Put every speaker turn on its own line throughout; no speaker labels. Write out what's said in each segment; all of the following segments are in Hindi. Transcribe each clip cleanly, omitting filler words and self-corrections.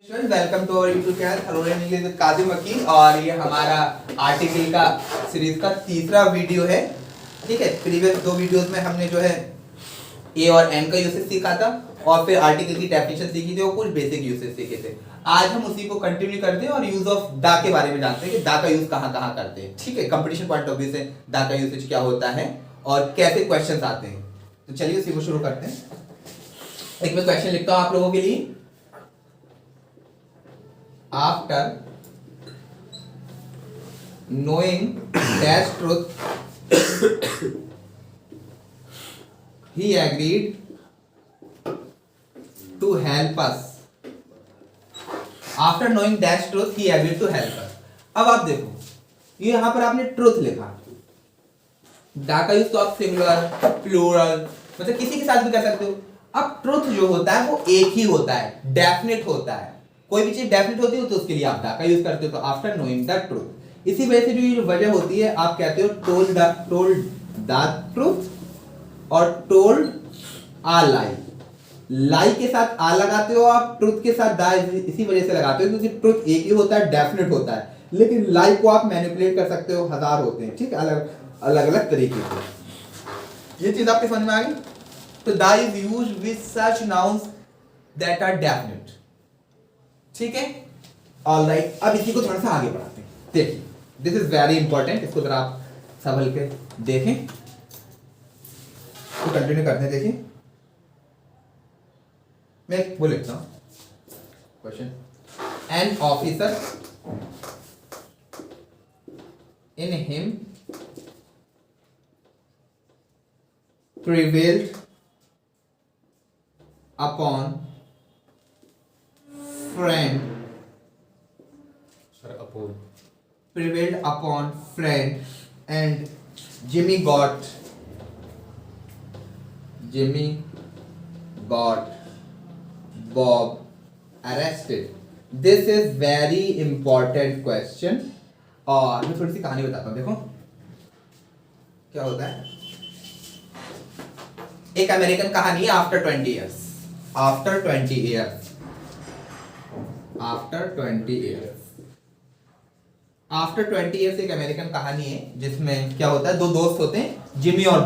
Welcome to our YouTube channel hello English with Kazim Vakil. और ये हमारा आर्टिकल का सीरीज का तीसरा वीडियो है। ठीक है, प्रीवियस दो वीडियोस में हमने जो है ए और एन का यूसेज सीखा था और फिर आर्टिकल की डेफिनेशन सीखी थी और कुछ बेसिक यूसेज सीखे थे। आज हम उसी को कंटिन्यू करते हैं और यूज ऑफ दा के बारे में जानते हैं कि दा का यूज कहाँ कहाँ करते हैं। ठीक है, कंपटीशन पॉइंट ऑफ व्यू से दा का यूसेज क्या होता है और कैसे क्वेश्चन आते हैं। तो चलिए उसी को शुरू करते हैं। एक मैं क्वेश्चन लिखता हूँ आप लोगों के लिए। After knowing dash truth, he agreed to help us. After knowing dash truth, he agreed to help us. अब आप देखो, ये यहां पर आपने ट्रूथ लिखा। दा का यूज तो आप सिंगुलर, प्लूरल मतलब किसी के साथ भी कर सकते हो। अब ट्रूथ जो होता है वो एक ही होता है, डेफिनेट होता है। कोई भी चीज डेफिनेट होती है तो उसके लिए आप दा का यूज करते हो। तो आफ्टर नोइंग द ट्रूथ, इसी वजह से जो ये वजह होती है आप कहते हो टोल्ड द ट्रूथ और टोल्ड आ लाई। लाई के साथ आ लगाते हो आप, ट्रूथ के साथ दा इसी वजह से लगाते हो क्योंकि ट्रूथ एक ही होता है, डेफिनेट होता है। लेकिन लाई को आप मैनिपुलेट कर सकते हो, हजार होते हैं। ठीक है, अलग अलग तरीके से। ये चीज आपके समझ में आ गई। तो the is used with such nouns that are definite. ठीक है, ऑल राइट। अब इसी को थोड़ा सा आगे बढ़ाते हैं। देखिए, दिस इज वेरी इंपॉर्टेंट। इसको जरा आप संभल के देखें, तो कंटिन्यू करते हैं। देखिए, मैं वो लिखता हूं question. An officer in him prevailed upon friend prevailed upon friend and Jimmy got Bob arrested. This is very important question। और मैं थोड़ी सी कहानी बताता हूँ। देखो क्या होता है। एक अमेरिकन कहानी है। आफ्टर 20 years आफ्टर 20 years एक अमेरिकन कहानी है जिसमें क्या होता है, दो दोस्त होते हैं, जिमी और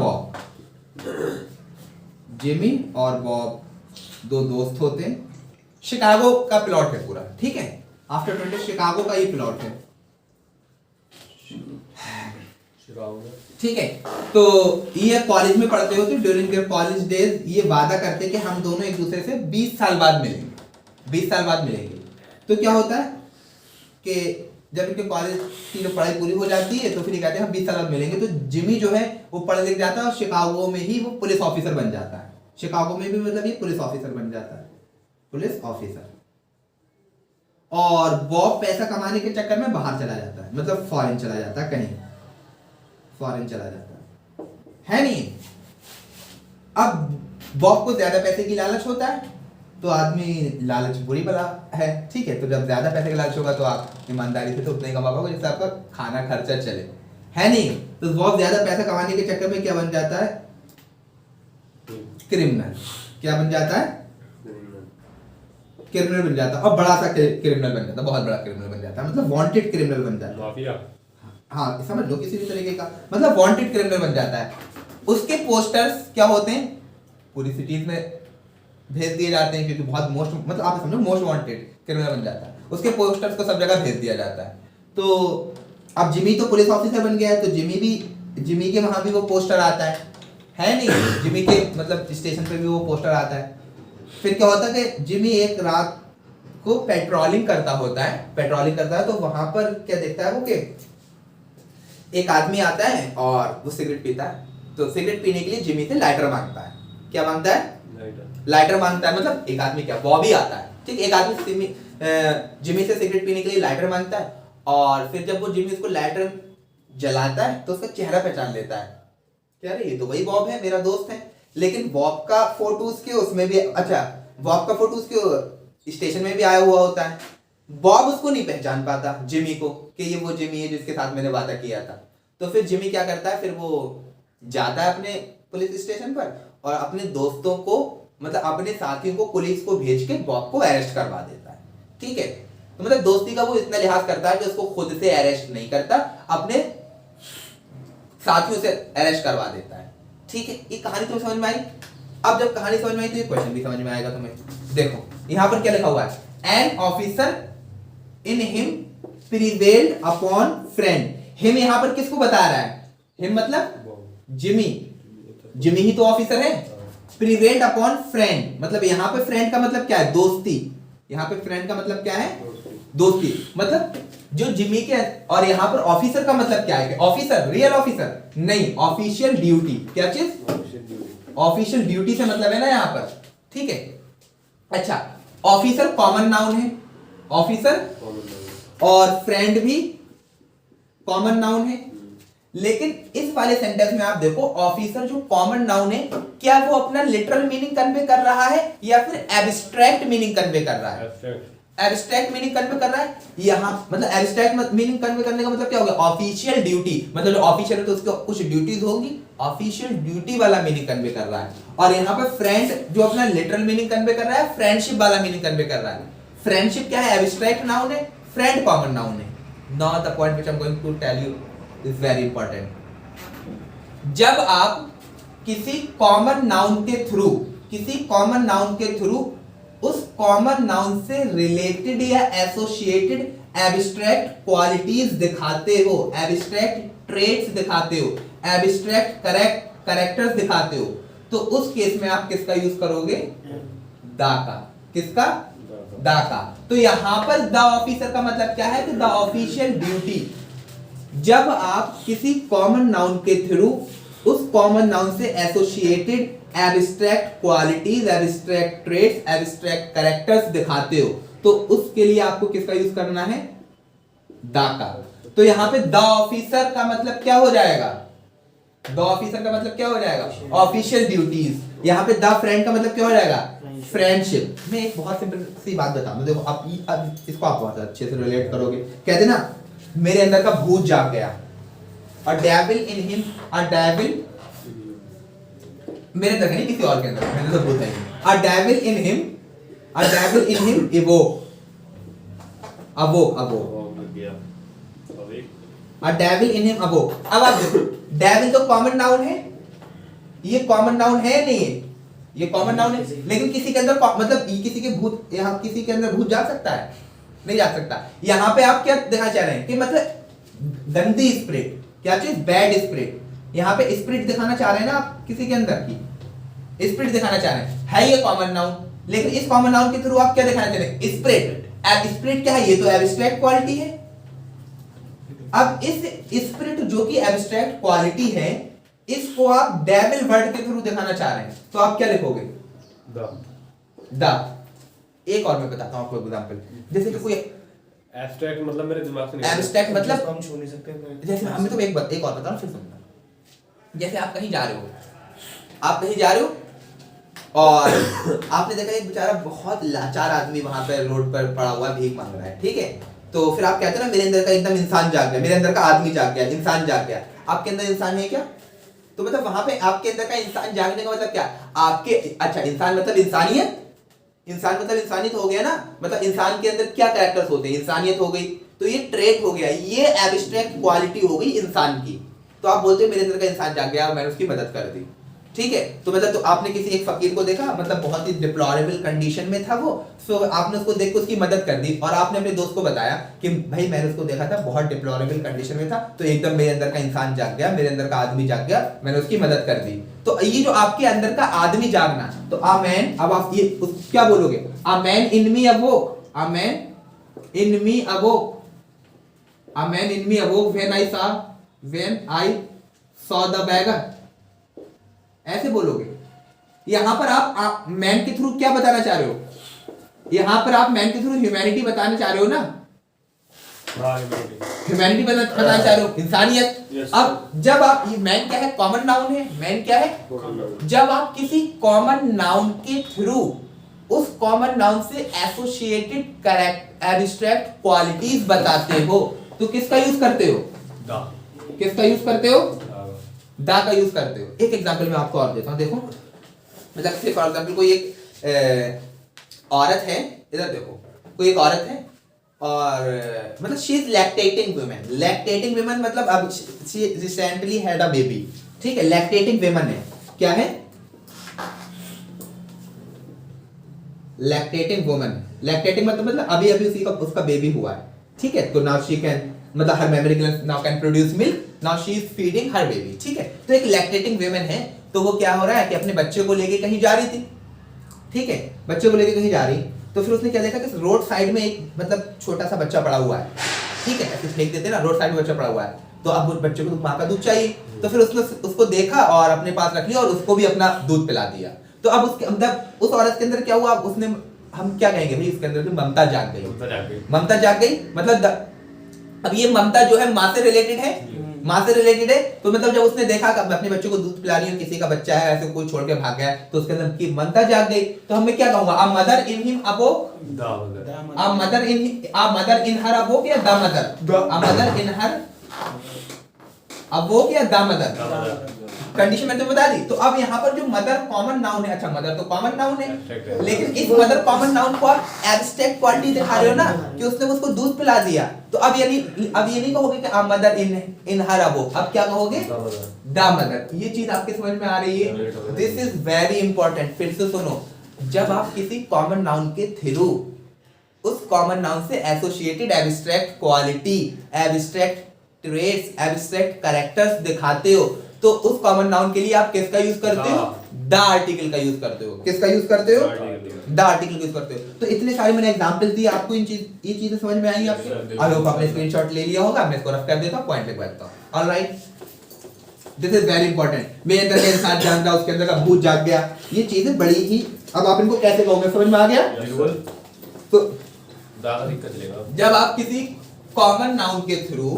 बॉब दो दोस्त होते हैं। शिकागो का प्लॉट है पूरा। ठीक है, आफ्टर 20 शिकागो का ये प्लॉट है। ठीक है, तो ये कॉलेज में पढ़ते होते, ड्यूरिंग देयर कॉलेज डेज ये वादा करते कि हम दोनों एक दूसरे से 20 साल बाद मिलेंगे। तो क्या होता है कि जब इनके कॉलेज की जो पढ़ाई पूरी हो जाती है तो फिर ये कहते हैं हम 20 साल बाद मिलेंगे। तो जिमी जो है वो पढ़ लिख जाता है और शिकागो में ही वो पुलिस ऑफिसर बन जाता है। शिकागो में भी मतलब ये पुलिस ऑफिसर बन जाता है, पुलिस ऑफिसर। और बॉब पैसा कमाने के चक्कर में बाहर चला जाता है, मतलब फॉरेन चला जाता है, कहीं फॉरेन चला जाता है नहीं। अब बॉब को ज्यादा पैसे की लालच होता है, तो आदमी लालच बुरी बला है। ठीक है, तो जब ज्यादा पैसे का लालच होगा तो आप ईमानदारी से तो उतना ही कमा पाओगे जिससे आपका खाना खर्चा चले, है नहीं। तो बॉब ज्यादा पैसा कमाने के चक्कर में क्या बन जाता है, क्रिमिनल। क्या बन जाता है, क्रिमिनल बन जाता है। और बड़ा सा क्रिमिनल बन जाता है, बहुत बड़ा क्रिमिनल बन जाता है, मतलब वांटेड क्रिमिनल बन जाता है। माफिया, हाँ समझ लो, किसी भी तरीके का मतलब वांटेड क्रिमिनल बन जाता है। उसके पोस्टर्स क्या होते हैं, पूरी सिटीज में भेज दिए जाते हैं क्योंकि बहुत मोस्ट मतलब आप समझो मोस्ट वांटेड क्रिमिनल बन जाता है। उसके पोस्टर्स को सब जगह भेज दिया जाता है। तो अब जिमी तो पुलिस ऑफिसर बन गया है, तो जिमी के वहां भी वो पोस्टर आता है नहीं। जिमी के मतलब स्टेशन पे भी वो पोस्टर आता है। फिर क्या होता है कि जिमी एक रात को पेट्रोलिंग करता है तो वहां पर क्या देखता है वो कि एक आदमी आता है और वो सिगरेट पीता है। तो सिगरेट पीने के लिए जिमी से लाइटर मांगता है। क्या मांगता है, लाइटर मांगता है। मतलब एक आदमी क्या, बॉबी आता है। ठीक, एक आदमी जिमी से सिगरेट पीने के लिए लाइटर मांगता है। और फिर जब वो जिमी उसको लाइटर जलाता है तो उसका चेहरा पहचान लेता है, क्या रे ये तो वही बॉब है, मेरा दोस्त है। लेकिन बॉब का फोटो उसके उसमें भी, अच्छा बॉब का फोटो उसके स्टेशन में भी आया हुआ होता है। बॉब उसको नहीं पहचान पाता, जिमी को, कि ये वो जिमी है जिसके साथ मैंने वादा किया था। तो फिर जिमी क्या करता है, फिर वो जाता है अपने पुलिस स्टेशन पर और अपने दोस्तों को मतलब अपने साथियों को पुलिस को भेज के बॉब को अरेस्ट करवा देता है। ठीक है, तो मतलब दोस्ती का वो इतना लिहाज करता है कि उसको खुद से अरेस्ट नहीं करता, अपने साथियों से अरेस्ट करवा देता है। ठीक है, ये कहानी तुम्हें समझ में आई। अब जब कहानी समझ में आई तो ये क्वेश्चन भी समझ में आएगा तुम्हें। देखो यहां पर क्या लिखा हुआ है, an officer in him prevailed upon friend. Him यहां पर किसको बता रहा है, हिम मतलब जिमी, जिमी ही तो ऑफिसर है। प्रिवेल्ड अपॉन फ्रेंड मतलब यहां पे फ्रेंड का मतलब क्या है, दोस्ती। यहां पे फ्रेंड का मतलब क्या है, दोस्ती। मतलब जो जिमी के, और यहां पर ऑफिसर का मतलब क्या है, ऑफिसर रियल ऑफिसर नहीं, ऑफिशियल ड्यूटी। क्या चीज, ऑफिशियल ड्यूटी से मतलब है ना यहां पर। ठीक है, अच्छा ऑफिसर कॉमन नाउन है, ऑफिसर और फ्रेंड भी कॉमन नाउन है। लेकिन इस वाले सेंटेंस में आप देखो ऑफिसर जो कॉमन नाउन है, क्या वो अपना लिटरल मीनिंग कन्वे कर रहा है या फिर एब्स्ट्रैक्ट मीनिंग कन्वे कर रहा है, एब्स्ट्रैक्ट मीनिंग कन्वे कर रहा है। यहां मतलब एब्स्ट्रैक्ट मीनिंग कन्वे करने का मतलब क्या होगा, ऑफिशियल ड्यूटी, मतलब जो ऑफिशियल है तो उसको कुछ ड्यूटीज होगी, ऑफिशियल ड्यूटी वाला मीनिंग कन्वे कर रहा है। और यहां पर फ्रेंड जो अपना लिटरल मीनिंग कन्वे कर रहा है, फ्रेंडशिप वाला मीनिंग कन्वे कर रहा है। फ्रेंडशिप क्या है, एब्स्ट्रैक्ट नाउन है, फ्रेंड कॉमन नाउन है। Now the point which I am going to tell you is very important. जब आप किसी कॉमन नाउन के थ्रू, किसी कॉमन नाउन के थ्रू उस कॉमन नाउन से रिलेटेड या एसोसिएटेड एब्स्ट्रैक्ट क्वालिटीज दिखाते हो, एब्स्ट्रैक्ट ट्रेट्स दिखाते हो, एब्स्ट्रैक्ट कैरेक्टर्स दिखाते हो, तो उस केस में आप किसका यूज करोगे, दा का। किसका, दा का। तो यहां पर द ऑफिसर का मतलब क्या है कि द ऑफिशियल ड्यूटी। जब आप किसी कॉमन नाउन के थ्रू उस कॉमन नाउन से associated abstract qualities, abstract traits, abstract characters दिखाते हो, तो उसके लिए आपको किसका यूज करना है, दा का। तो यहां पे द ऑफिसर का मतलब क्या हो जाएगा, द ऑफिसर का मतलब क्या हो जाएगा, ऑफिशियल ड्यूटीज। यहां पे द फ्रेंड का मतलब क्या हो जाएगा, फ्रेंडशिप। मैं एक बहुत सिंपल सी बात बताऊं, देखो अब इसको आप बहुत अच्छे से रिलेट करोगे। कहते ना मेरे अंदर का भूत जाग गया, a devil in him, a devil मेरे अंदर नहीं किसी और के अंदर, मेरे तो भूत है। A devil in him, a devil in him evoke, अवोक, a devil in him अवोक। अब आप देखो डेविल तो कॉमन नाउन है, ये कॉमन नाउन है नहीं है, ये कॉमन नाउन है, लेकिन किसी के अंदर मतलब किसी के भूत, यहाँ किसी के अंदर भूत जा सकता है, नहीं जा सकता। यहां पे आप क्या देखना चाह रहे हैं कि मतलब गंदी स्पिरिट, क्या चीज, बैड स्पिरिट। यहां पे स्पिरिट दिखाना चाह रहे हैं ना आप, किसी के अंदर की स्पिरिट दिखाना चाह रहे हैं, है ये कॉमन नाउन। लेकिन इस कॉमन नाउन के थ्रू आप क्या दिखाना चाह रहे हैं, स्पिरिट। स्पिरिट क्या है, ये तो एब्स्ट्रैक्ट क्वालिटी है। अब इस स्पिरिट जो कि एब्स्ट्रैक्ट क्वालिटी है, इसको आप डेविल वर्ड के थ्रू दिखाना चाह रहे हैं, तो आप क्या लिखोगे, द। एक और मैं बताता हूं आपको एग्जांपल, जैसे कि कोई
एब्स्ट्रैक्ट मतलब मेरे दिमाग से नहीं,
एब्स्ट्रैक्ट मतलब
हम छू नहीं सकते,
जैसे हमें तो एक और बताऊं फिर समझना। जैसे आप कहीं जा रहे हो, आप कहीं जा रहे हो और आपने देखा एक बेचारा बहुत लाचार आदमी वहां पर रोड पर पड़ा हुआ भीख मांग रहा है, ठीक है। तो फिर आप कहते हो ना मेरे अंदर का एकदम इंसान जाग गया, मेरे अंदर का आदमी जाग गया, इंसान जाग गया। आपके अंदर इंसान है क्या, तो मतलब वहां पे आपके अंदर का इंसान जागने का मतलब क्या, आपके, अच्छा इंसान मतलब इंसानियत, इंसान मतलब इंसानियत हो गया ना, मतलब इंसान के अंदर क्या कैरेक्टर्स होते हैं, इंसानियत हो गई, तो ये ट्रेट हो गया, ये एब्स्ट्रैक्ट क्वालिटी हो गई इंसान की। तो आप बोलते हो मेरे अंदर का इंसान जाग गया और मैंने उसकी मदद कर दी, ठीक है। तो मतलब तो आपने किसी एक फकीर को देखा, मतलब बहुत ही डिप्लोरेबल कंडीशन में था वो, सो आपने उसको देख के उसकी मदद कर दी, और आपने अपने दोस्त को बताया कि भाई मैंने उसको देखा था बहुत डिप्लोरेबल कंडीशन में था, तो एकदम मेरे अंदर का इंसान जाग गया, मेरे अंदर का आदमी जाग गया, मैंने उसकी मदद कर दी। तो ये जो आपके अंदर का आदमी जागना, तो आमेन, अब आप ये क्या बोलोगे, a man in me awoke, a man in me awoke, a man in me awoke when I saw the beggar, ऐसे बोलोगे। यहां पर आप मैन के थ्रू क्या बताना चाह रहे हो, यहां पर आप मैन के थ्रू ह्यूमैनिटी बताना चाह रहे हो ना, ह्यूमैनिटी बताना चाह रहे हो, इंसानियत। अब जब आप, ये मैन क्या है, कॉमन नाउन है, मैन क्या है, जब आप किसी कॉमन नाउन के थ्रू उस कॉमन नाउन से एसोसिएटेड एब्स्ट्रैक्ट क्वालिटीज बताते हो, तो किसका यूज करते हो, किसका यूज करते हो, दा का यूज करते हो। एक एग्जांपल मैं आपको और देता हूं, देखो मतलब फॉर एग्जांपल कोई एक औरत है, इधर देखो, कोई एक औरत है और मतलब she is lactating women. Lactating women मतलब अब she recently had a baby, ठीक है। लैक्टेटिंग वुमेन है, क्या है? Lactating woman. लैक्टेटिंग मतलब अभी अभी उसी का उसका बेबी हुआ है, ठीक है। तो नाउ शी कैन मतलब her mammary gland now can produce milk, now she is feeding her baby, ठीक है। तो एक लैक्टेटिंग वुमन है, तो वो क्या हो रहा है कि अपने बच्चे को लेके कहीं जा रही थी, ठीक है। बच्चे को लेके कहीं जा रही, तो फिर उसने क्या देखा कि रोड साइड में एक मतलब छोटा सा बच्चा पड़ा हुआ है, ठीक है। ऐसे फेंक देते ना, रोड साइड में बच्चा पड़ा हुआ है, तो अब उस बच्चे को तो माँ का दूध चाहिए, तो फिर उसने उसको देखा और अपने पास रख लिया और उसको भी अपना दूध पिला दिया। तो अब उसके मतलब उस औरत के अंदर क्या हुआ, उसने हम क्या कहेंगे भाई, इसके अंदर ममता जाग गई। ममता जाग गई मतलब अब ये ममता जो है माँ से रिलेटेड है, माँ से रिलेटेड है। तो मतलब जब उसने देखा कि अपने बच्चे को दूध पिला रही है, किसी का बच्चा है ऐसे कोई छोड़ के भाग गया, तो उसके अंदर की ममता जाग गई। तो हमें क्या कहूंगा, a mother in him awoke, a mother in her awoke या the mother, a mother in her awoke या द मदर, कंडीशन मैंने तो बता दी। तो अब यहाँ पर जो मदर कॉमन नाउन है, अच्छा मदर तो कॉमन नाउन है, लेकिन इस मदर कॉमन नाउन को आप एब्स्ट्रैक्ट क्वालिटी दिखा रहे हो ना कि उसने उसको दूध पिला दिया। तो अब ये नहीं कहोगे कि मदर इन हर अबोक, अब क्या कहोगे, द मदर। ये चीज आपके समझ में आ रही है? This is very important. फिर से सुनो, जब आप किसी कॉमन नाउन के थ्रू उस कॉमन नाउन से associated abstract quality, abstract traits, abstract characters दिखाते हो, तो उस कॉमन नाउन के लिए आप किसका यूज करते हो, द आर्टिकल का यूज करते हो। किसका यूज करते हो, द आर्टिकल यूज करते हो। तो इतने सारे मैंने एग्जांपल दिए आपको, इन ये चीजें समझ में आई आपके? आई होप आपने स्क्रीनशॉट ले लिया होगा, मैं इसको रफ कर देता हूं, पॉइंट लिख बैठता हूं। Alright, this is very important. मेरे अंदर का इंसान जान रहा, उसके अंदर का भूत जाग गया, ये चीजें बड़ी ही, अब आप इनको कैसे कहोगे, समझ में आ गया? तो जब आप किसी कॉमन नाउन के थ्रू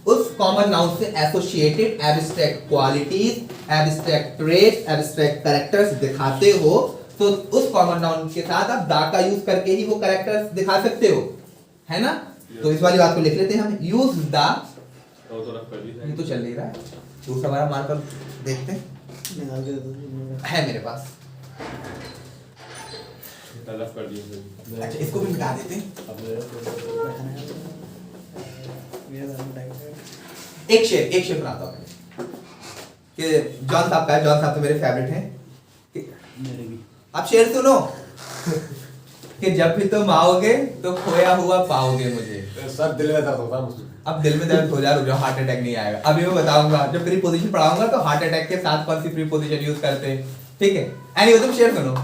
उस कॉमन नाउन से associated abstract qualities, abstract traits, abstract characters दिखाते हो, तो उस कॉमन नाउन के साथ आप दा का यूज करके ही वो कैरेक्टर्स दिखा सकते हो, है ना? तो इस वाली बात को लिख लेते हैं हम, यूज दा। ये तो चल नहीं रहा है, दूसरा वाला मार्कर देखते हैं, है मेरे पास। अच्छा, इसको भी मिटा देते हैं। एक शेर सुनाता हूँ कि जॉन साहब का है, जॉन साहब तो मेरे फेवरेट हैं। मेरे भी। आप शेर सुनो कि जब भी तुम आओगे तो खोया हुआ पाओगे मुझे।
सब दिल में दर्द होता है।
अब दिल में दर्द हो जा, रुक जाओ, हार्ट अटैक नहीं आएगा। अभी मैं बताऊंगा, जब प्रीपोजिशन पढ़ाऊंगा तो हार्ट अटैक के साथ कौन सी प्रीपोजिशन यूज करते हैं, ठीक है। एनीवे, तुम शेर सुनो।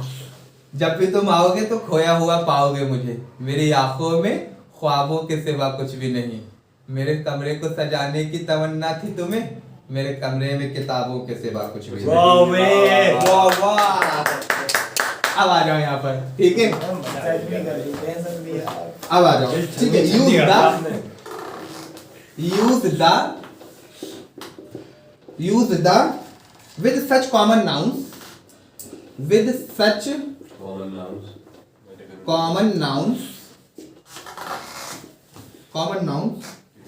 जब भी तुम आओगे तो खोया हुआ पाओगे मुझे, मेरी आंखों में ख्वाबों के सिवा कुछ भी नहीं, मेरे कमरे को सजाने की तमन्ना थी तुम्हें, मेरे कमरे में किताबों के सिवा कुछ भी नहीं। वाह वाह, अब आ जाओ यहाँ पर, ठीक है, अब आ जाओ, ठीक है। Use the with such common nouns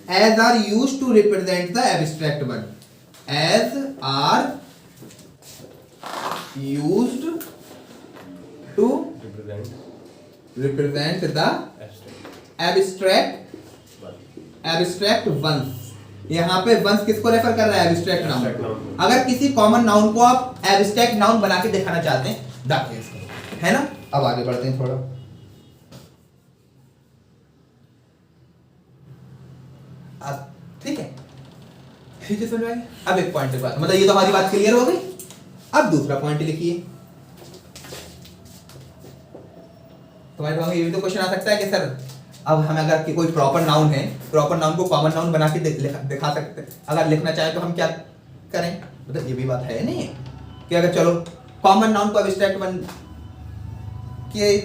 as are used to represent the abstract one, as are used to represent the abstract ones। यहाँ पे वंस किसको रेफर कर रहा है, एब्स्ट्रैक्ट नाउन। अगर किसी कॉमन नाउन को आप एब्स्ट्रैक्ट नाउन बना के दिखाना चाहते हैं, दैट मींस, है ना। अब आगे बढ़ते हैं थोड़ा, ठीक है, ठीक है, समझ में। अब एक पॉइंट के बाद मतलब ये तो हमारी बात क्लियर हो गई। अब दूसरा पॉइंट लिखिए। तुम्हारे दिमाग में ये भी तो क्वेश्चन आ सकता है कि सर अब हमें अगर कि कोई प्रॉपर नाउन है, प्रॉपर नाउन को कॉमन नाउन बना के दिखा सकते हैं, अगर लिखना चाहे तो हम क्या करें? मतलब ये भी बात है नहीं कि अगर चलो कॉमन नाउन को एब्स्ट्रैक्ट वन के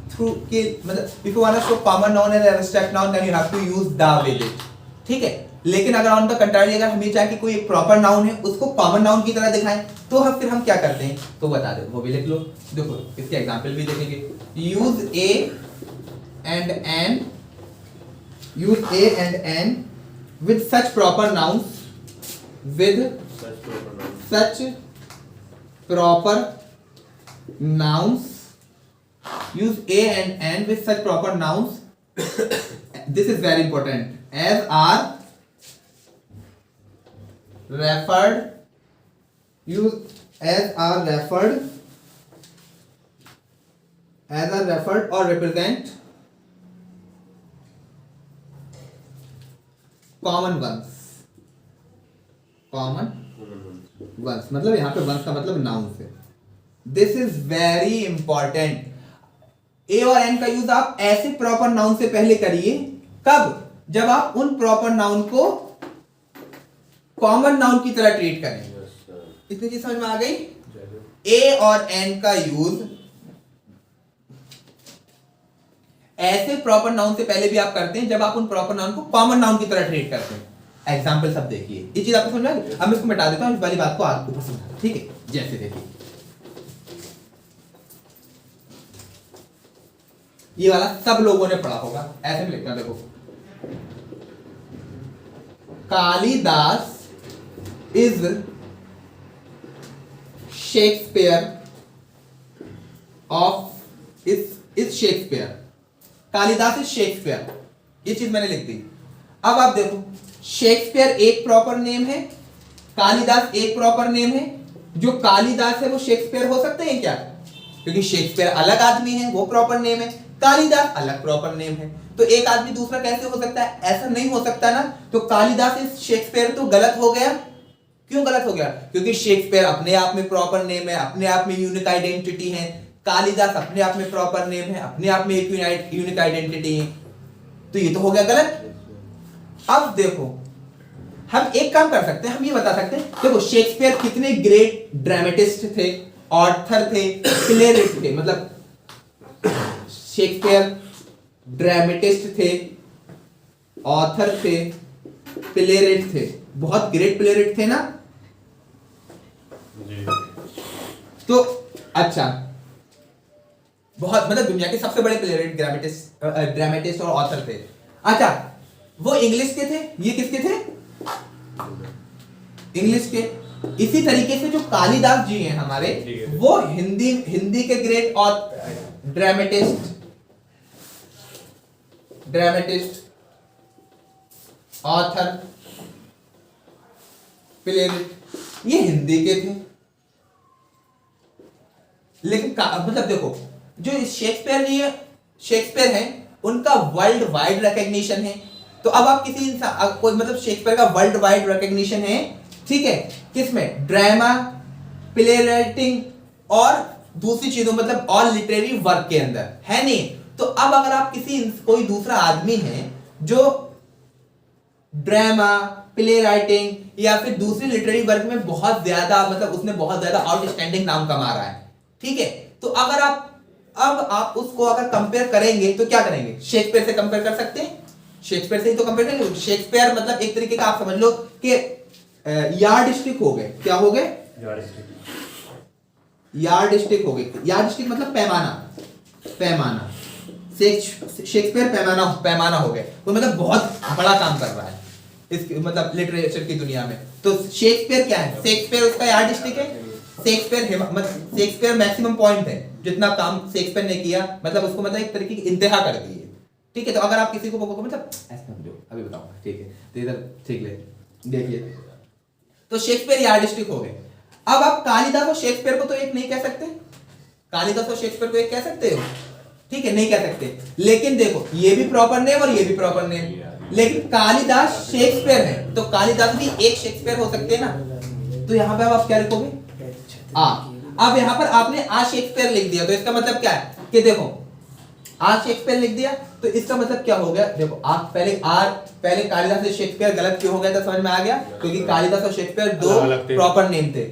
थ्रू के मतलब if you want to show common noun and abstract noun then you have to use the with it, ठीक है। लेकिन अगर ऑन द कंट्रारी अगर हम ये चाहे कि कोई एक प्रॉपर नाउन है उसको कॉमन नाउन की तरह दिखाएं, तो हम फिर हम क्या करते हैं, तो बता दो, वो भी लिख लो। देखो इसके एग्जांपल भी देखेंगे। Use A and an, use a and an with such proper nouns, with such proper nouns use a and n with such proper nouns. This is very important. As are referred. Use as are referred. As are referred or represent common ones. Common ones मतलब यहाँ पे ones का मतलब nouns है. This is very important. ए और एन का यूज आप ऐसे प्रॉपर नाउन से पहले करिए. कब? जब आप उन प्रॉपर नाउन को कॉमन नाउन की तरह ट्रीट करें. इतनी चीज समझ में आ गई? ए और एन का यूज ऐसे प्रॉपर नाउन से पहले भी आप करते हैं जब आप उन प्रॉपर नाउन को कॉमन नाउन की तरह ट्रीट करते हैं. एग्जाम्पल सब देखिए. ये चीज आपको समझ में आ गई? अब मैं इसको मिटा देता हूं, इस वाली बात को आपको ऊपर समझा. ठीक है, जैसे देखिए ये वाला सब लोगों ने पढ़ा होगा. ऐसे में लिखना देखो, Kalidas is Shakespeare of is Shakespeare. Kalidas is Shakespeare. ये चीज मैंने लिख दी. अब आप देखो, शेक्सपियर एक प्रॉपर नेम है, कालिदास एक प्रॉपर नेम है. जो कालिदास है वो शेक्सपियर हो सकते हैं क्या? क्योंकि शेक्सपियर अलग आदमी है, वो प्रॉपर नेम है. कालिदास अलग प्रॉपर नेम है. तो एक आदमी दूसरा कैसे हो सकता है? ऐसा नहीं हो सकता ना. तो कालिदास इज शेक्सपियर तो गलत हो गया. क्यों गलत हो गया? क्योंकि शेक्सपियर अपने आप में प्रॉपर नेम है, अपने आप में यूनिक आइडेंटिटी है. कालिदास अपने आप में प्रॉपर नेम है, अपने आप में एक यूनिक आइडेंटिटी है. तो ये तो हो गया गलत. अब देखो, हम एक काम कर सकते हैं, हम ये बता सकते हैं. देखो, शेक्सपियर कितने ग्रेट ड्रामेटिस्ट थे, ऑथर थे, प्लेरिस्ट थे. मतलब शेक्सपियर ड्रामेटिस्ट थे, ऑथर थे, प्लेरिस्ट थे. बहुत ग्रेट प्लेरिस्ट थे ना. तो अच्छा, बहुत मतलब दुनिया के सबसे बड़े प्लेरिस्ट, ड्रामेटिस्ट और ऑथर थे. अच्छा, वो इंग्लिश के थे. ये किसके थे? इंग्लिश के. इसी तरीके से जो कालिदास जी हैं हमारे, वो हिंदी के ग्रेट और ड्रामेटिस्ट, ऑथर, प्लेरिस्ट, ये हिंदी के थे. लेकिन मतलब देखो, जो शेक्सपियर है उनका वर्ल्ड वाइड रिकॉग्निशन है. तो अब आप किसी इंसान कोई मतलब शेक्सपियर का वर्ल्ड वाइड रिकॉग्निशन है, ठीक है, किसमें? ड्रामा, प्ले राइटिंग और दूसरी चीजों, मतलब ऑल लिटरेरी वर्क के अंदर है नहीं. तो अब अगर आप कोई दूसरा आदमी है जो ड्रामा, प्ले राइटिंग या फिर दूसरी लिटरेरी वर्क में बहुत ज्यादा, मतलब उसने बहुत ज्यादा आउटस्टैंडिंग नाम कमा रहा है, ठीक है, तो अगर आप उसको अगर कंपेयर करेंगे तो क्या करेंगे? शेक्सपियर से कंपेयर कर सकते हैं. शेक्सपियर से ही तो कंपेयर करेंगे. शेक्सपियर मतलब एक तरीके का आप समझ लो कि यार्डस्टिक हो गए. क्या हो गए? यार्डस्टिक हो गए. यार्डस्टिक मतलब पैमाना. शेक्सपियर पैमाना हो गए. तो मतलब बहुत बड़ा काम कर रहा है इस मतलब लिटरेचर की दुनिया में. तो शेक्सपियर क्या है? शेक्सपियर उसका यार्डस्टिक है. शेक्सपियर मैक्सिमम पॉइंट है. जितना काम शेक्सपियर ने किया, मतलब उसको मतलब एक तरीके की इंतहा कर दी है. ठीक है. तो अगर आप किसी को मतलब ऐसे समझो, अभी बताओ, ठीक है, तो इधर ठीक ले देखिए, तो शेक्सपियर यार्डस्टिक हो गए. अब आप कालिदास और शेक्सपियर को तो एक नहीं कह सकते. कालिदास और शेक्सपियर को एक कह सकते हो? ठीक है, नहीं कह सकते. लेकिन देखो, ये भी प्रॉपर नेम और ये भी प्रॉपर नेम. लेकिन कालिदास शेक्सपियर है, तो कालिदास भी एक शेक्सपियर हो सकते हैं ना. तो यहां पे अब आप क्या लिखोगे? अब यहां पर आपने आ शेक्सपियर लिख दिया, तो इसका मतलब क्या है कि देखो, आ शेक्सपियर लिख दिया, तो इसका मतलब क्या हो गया? देखो, आप पहले कालिदास से शेक्सपियर गलत क्यों हो गया था, समझ में आ गया? क्योंकि कालिदास और शेक्सपियर दो प्रॉपर नेम थे.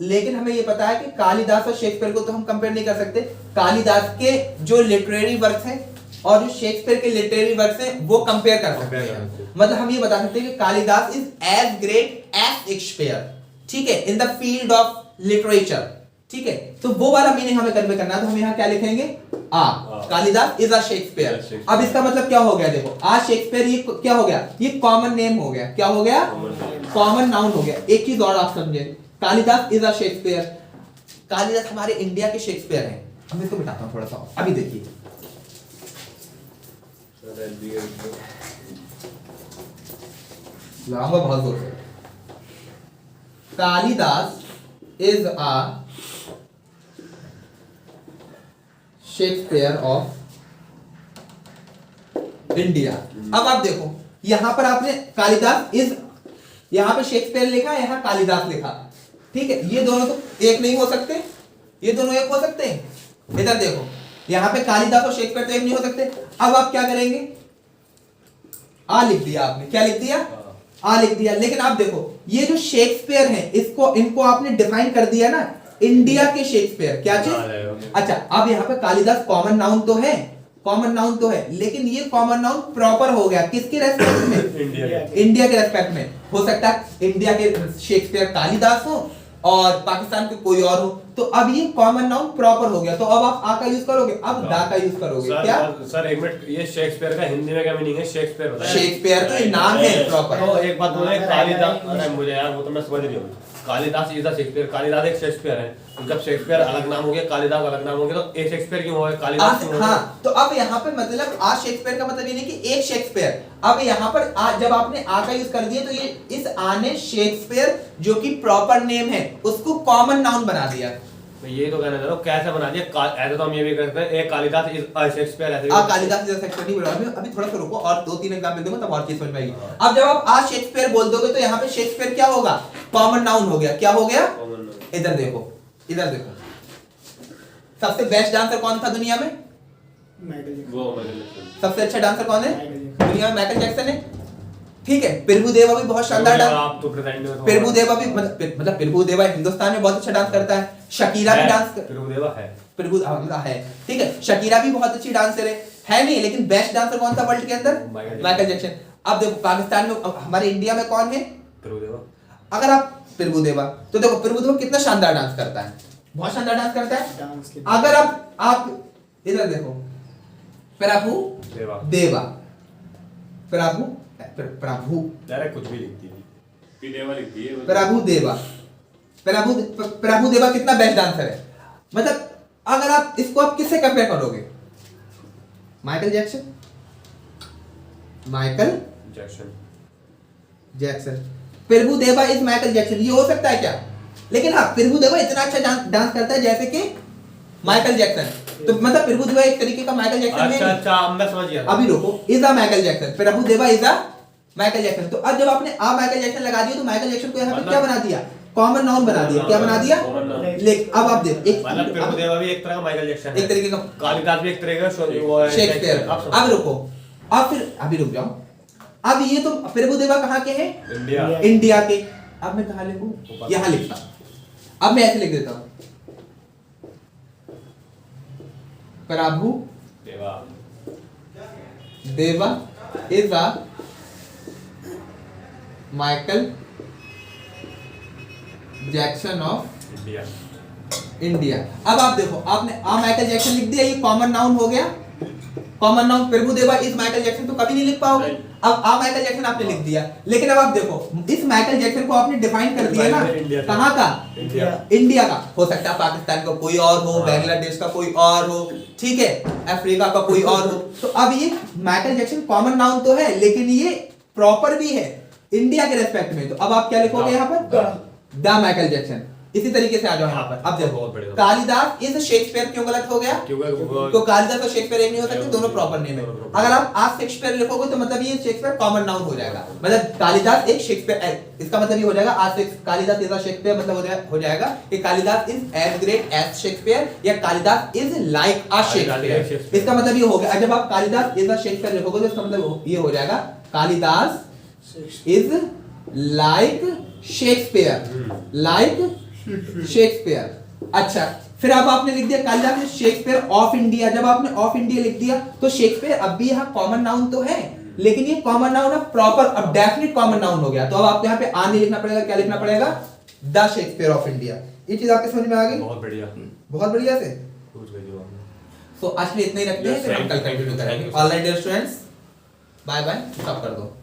लेकिन हमें ये पता है कि कालिदास और शेक्सपियर को तो हम कंपेयर नहीं कर सकते. कालिदास के जो लिटरेरी वर्क्स हैं और जो शेक्सपियर के लिटरेरी वर्क्स हैं वो कंपेयर कर सकते हैं. मतलब हम ये बता सकते हैं कि Kalidas is as great as Shakespeare, ठीक है, in the field of literature. ठीक है, तो वो वाला मीनिंग हमें कन्वे करना है. तो हम यहाँ क्या लिखेंगे? Kalidas is a Shakespeare. अब इसका मतलब क्या हो गया? देखो, आ शेक्सपियर ये क्या हो गया? ये कॉमन नेम हो गया. क्या हो गया? कॉमन नाउन हो गया. एक चीज और आप समझे, Kalidas is a Shakespeare. Kalidas हमारे इंडिया के शेक्सपियर हैं. अब इसको बिठाता हूँ थोड़ा सा, अभी देखिए लगाऊंगा बहुत जोर से। Kalidas is a Shakespeare of India. अब आप देखो यहां पर आपने कालिदास इज, यहां पे शेक्सपियर लिखा, यहां कालिदास लिखा, ठीक है, ये दोनों तो एक नहीं हो सकते, ये दोनों एक हो सकते हैं। इधर देखो यहां पे कालिदास और शेक्सपियर तो एक नहीं हो सकते। अब आप क्या करेंगे, आ लिख दिया आपने, क्या लिख दिया, आ लिख दिया। लेकिन आप देखो ये जो शेक्सपियर है इसको, इनको आपने डिफाइन कर दिया ना, इंडिया के शेक्सपियर, क्या चीज। अच्छा अब यहाँ पे कालिदास कॉमन नाउन तो है, कॉमन नाउन तो है, लेकिन ये कॉमन नाउन प्रॉपर हो गया किसके रेस्पेक्ट में, इंडिया के रेस्पेक्ट में। हो सकता है इंडिया के शेक्सपियर कालिदास हो और पाकिस्तान के कोई और हो, तो अब ये कॉमन नाउन प्रॉपर हो गया। तो अब आप आ का यूज करोगे, अब दा का यूज करोगे। क्या
सर एक मिनट, ये शेक्सपियर का हिंदी में क्या मीनिंग है? शेक्सपियर होता है,
शेक्सपियर तो ये नाम है प्रॉपर।
तो एक बात बोले कालिदास, अरे मुझे यार वो तो मैं समझ नहीं हूँ, Kalidas is the Shakespeare, Kalidas एक शेक्सपियर है, जब शेक्सपियर अलग नाम हो गया, कालिदास अलग नाम हो गया, तो एक शेक्सपियर क्यों हुआ, कालिदास क्यों हुआ?
हाँ, तो अब यहाँ पे मतलब आ शेक्सपियर का मतलब ये नहीं कि एक शेक्सपियर। अब यहाँ पर आ, जब आपने आ का यूज कर दिया तो ये इस आ ने शेक्सपियर जो कि प्रॉपर नेम है उसको कॉमन नाउन बना दिया।
तो ये तो कहना चाह रहा हूँ कैसे बना दिया, ऐसे तो हम ये भी करते हैं, एक कालिदास इज अ शेक्सपियर, ऐसे
आ कालिदास इज शेक्सपियर नहीं बोल रहा, अभी थोड़ा सा रुको और दो तीन एग्जांपल दूंगा तब और चीज समझ में आएगी। अब जब आप आ शेक्सपियर बोल दोगे तो यहाँ पे शेक्सपियर क्या होगा, कॉमन नाउन हो गया। क्या हो गया, इधर देखो, इधर देखो, सबसे बेस्ट डांसर कौन था दुनिया में, सबसे अच्छा डांसर कौन है दुनिया में, माइकल जैक्सन है, ठीक है। प्रभुदेवा भी बहुत शानदार डांस,
आप तो
प्रभुदेवा भी मतलब प्रभुदेवा हिंदुस्तान में बहुत अच्छा डांस करता है। शकीरा भी डांस
प्रभुदेवा है,
प्रभुदेवा है, ठीक है। शकीरा भी बहुत अच्छी डांसर है नहीं, लेकिन बेस्ट डांसर कौन था वर्ल्ड के अंदर, माइकल जैक्सन। अब देखो पाकिस्तान में, हमारे इंडिया में कौन है,
प्रभुदेवा।
अगर आप प्रभुदेवा, तो देखो प्रभुदेवा कितना शानदार डांस करता है, बहुत शानदार डांस करता है। अगर आप इधर देखो प्रभुदेवा, प्रभु
डायरेक्ट कुछ भी लिखती है, प्रभुदेवा लिखती है,
प्रभुदेवा कितना बेस्ट डांसर है। मतलब अगर आप इसको आप किससे कंपेयर करोगे, Michael Jackson, Michael Jackson, Prabhudeva is Michael Jackson, ये हो सकता है क्या। लेकिन हाँ प्रभुदेवा इतना अच्छा डांस करता है जैसे कि माइकल जैक्सन, तो मतलब प्रभुदेवा एक तरीके का माइकल जैक्सन है।
अच्छा मैं समझ गया।
अभी रुको, is a Michael Jackson, Prabhudeva is a Michael Jackson. तो अब जब आपने आ माइकल जैक्सन लगा दिया तो माइकल जैक्सन को यहाँ पे क्या बना दिया, कॉमन नाउन बना दिया। क्या बना दिया, लेकिन अब आप देखो एक
मतलब प्रभुदेवा भी एक तरह का माइकल जैक्सन है,
एक तरीके का,
कालिदास भी एक तरह का
शेक्सपियर। अब रुको, अब फिर अभी रुक जाओ, अब ये तो प्रभुदेवा कहाँ के हैं, इंडिया के। अब मैं कहाँ लिखूं, यहाँ लिखता, अब मैं ऐसे लिख देता हूँ, Prabhudeva is a Michael Jackson of India. अब आप देखो, आपने आ माइकल जैक्सन लिख दिया, ये कॉमन नाउन हो गया, common noun Prabhudeva is Michael Jackson, तो कभी नहीं लिख पाओगे। अब आ माइकल जैक्सन आपने लिख दिया, लेकिन अब आप देखो इस माइकल जैक्सन को आपने डिफाइन कर दिया ना, कहाँ का, इंडिया का। हो सकता है पाकिस्तान का कोई और हो, बांग्लादेश का कोई और हो, ठीक है, अफ्रीका का कोई और हो। तो अब ये माइकल जैक्सन कॉमन नाउन तो है, लेकिन ये प्रॉपर भी है इंडिया के रेस्पेक्ट में। तो अब आप क्या लिखोगे यहाँ पर, द माइकल जैक्सन। इसी तरीके से आ जाओ यहाँ पर। अब देखो कालिदास इज शेक्सपियर क्यों गलत हो गया, क्योंकि कालिदास और शेक्सपियर एक नहीं हो सकते, दोनों प्रॉपर नेम है। अगर आप आज शेक्सपियर लिखोगे तो मतलब ये शेक्सपियर कॉमन नाउन हो जाएगा, मतलब कालिदास एक शेक्सपियर, इसका मतलब ये हो जाएगा आज कालिदास इज शेक्सपियर, मतलब हो जाएगा कि Kalidas is as great as Shakespeare, या Kalidas is like a Shakespeare. इसका मतलब ये हो गया, जब आप कालिदास इज शेक्सपियर लिखोगे तो इसका मतलब ये हो जाएगा Kalidas is like Shakespeare, like Shakespeare. अच्छा फिर अब आपने लिख दिया Kalidas is Shakespeare of India. जब आपने ऑफ इंडिया लिख दिया तो शेक्सपियर अब भी यहाँ कॉमन नाउन तो है, लेकिन ये कॉमन नाउन अब प्रॉपर, अब डेफिनेट कॉमन नाउन हो गया। तो अब आपको यहाँ पे आ नहीं लिखना पड़ेगा, क्या लिखना पड़ेगा, द शेक्सपियर ऑफ इंडिया। ये चीज आपके समझ में आ गई,
बहुत बढ़िया,
बहुत बढ़िया से। तो आज के लिए इतना ही रखते हैं, फिर हम कल कंटिन्यू करेंगे। All right dear students, bye bye, stop कर दो।